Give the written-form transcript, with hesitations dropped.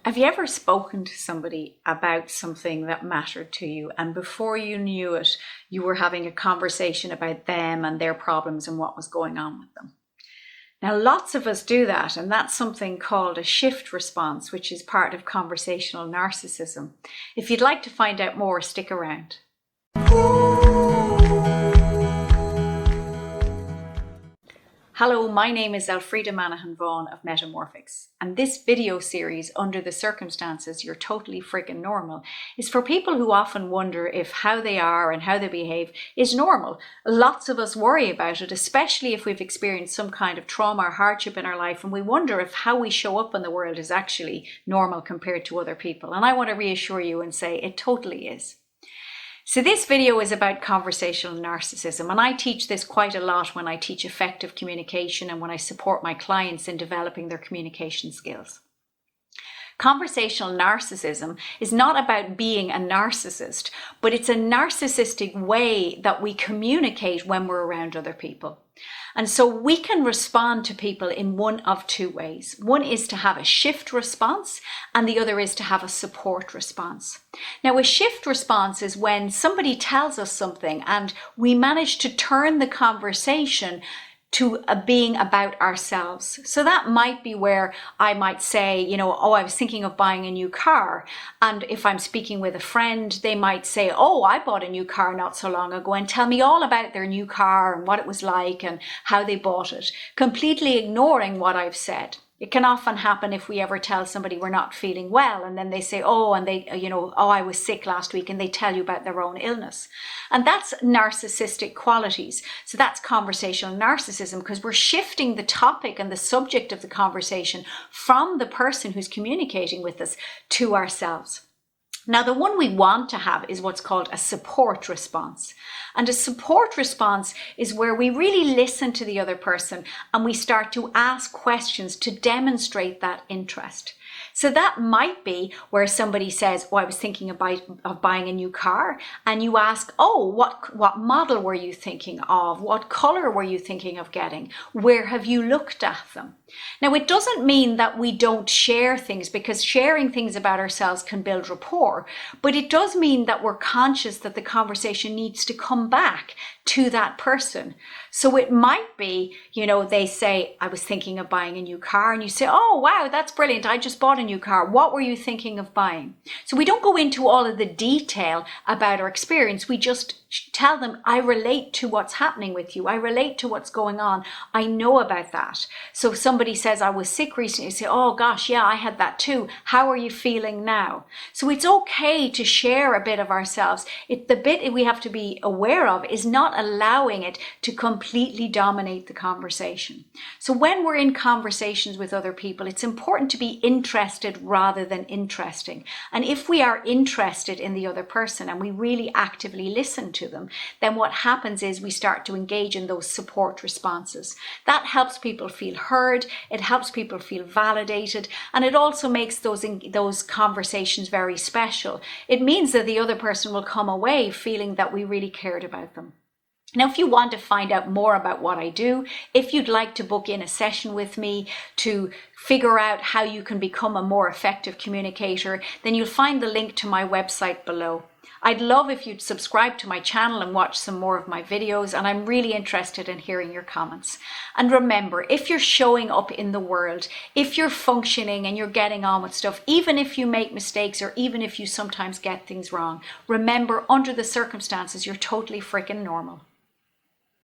Have you ever spoken to somebody about something that mattered to you, and before you knew it, you were having a conversation about them and their problems and what was going on with them? Now, lots of us do that, and that's something called a shift response, which is part of conversational narcissism. If you'd like to find out more, stick around. Hello, my name is Elfreda Vaughan of Metta-morphics, and this video series, Under the Circumstances, You're Totally Frickin' Normal, is for people who often wonder if how they are and how they behave is normal. Lots of us worry about it, especially if we've experienced some kind of trauma or hardship in our life, and we wonder if how we show up in the world is actually normal compared to other people. And I want to reassure you and say it totally is. So this video is about conversational narcissism, and I teach this quite a lot when I teach effective communication and when I support my clients in developing their communication skills. Conversational narcissism is not about being a narcissist, but it's a narcissistic way that we communicate when we're around other people. And so we can respond to people in one of two ways. One is to have a shift response, and the other is to have a support response. Now, a shift response is when somebody tells us something and we manage to turn the conversation to being about ourselves. So that might be where I might say, oh, I was thinking of buying a new car. And if I'm speaking with a friend, they might say, oh, I bought a new car not so long ago, and tell me all about their new car and what it was like and how they bought it, completely ignoring what I've said. It can often happen if we ever tell somebody we're not feeling well, and then they say, oh, and they, oh, I was sick last week, and they tell you about their own illness. And that's narcissistic qualities. So that's conversational narcissism, because we're shifting the topic and the subject of the conversation from the person who's communicating with us to ourselves. Now, the one we want to have is what's called a support response. And a support response is where we really listen to the other person and we start to ask questions to demonstrate that interest. So that might be where somebody says, oh, I was thinking of buying a new car. And you ask, oh, what model were you thinking of? What color were you thinking of getting? Where have you looked at them? Now, it doesn't mean that we don't share things, because sharing things about ourselves can build rapport, but it does mean that we're conscious that the conversation needs to come back to that person. So it might be, they say, I was thinking of buying a new car, and you say, oh, wow, that's brilliant. I just bought a new car. What were you thinking of buying? So we don't go into all of the detail about our experience. We just tell them, I relate to what's happening with you. I relate to what's going on. I know about that. So if somebody says, I was sick recently, you say, oh gosh, yeah, I had that too. How are you feeling now? So it's okay to share a bit of ourselves. The bit we have to be aware of is not allowing it to completely dominate the conversation. So when we're in conversations with other people, it's important to be interested rather than interesting. And if we are interested in the other person and we really actively listen to them, then what happens is we start to engage in those support responses. That helps people feel heard, it helps people feel validated, and it also makes those conversations very special. It means that the other person will come away feeling that we really cared about them. Now, if you want to find out more about what I do, if you'd like to book in a session with me to figure out how you can become a more effective communicator, then you'll find the link to my website below. I'd love if you'd subscribe to my channel and watch some more of my videos, and I'm really interested in hearing your comments. And remember, if you're showing up in the world, if you're functioning and you're getting on with stuff, even if you make mistakes or even if you sometimes get things wrong, remember, under the circumstances, you're totally freaking normal.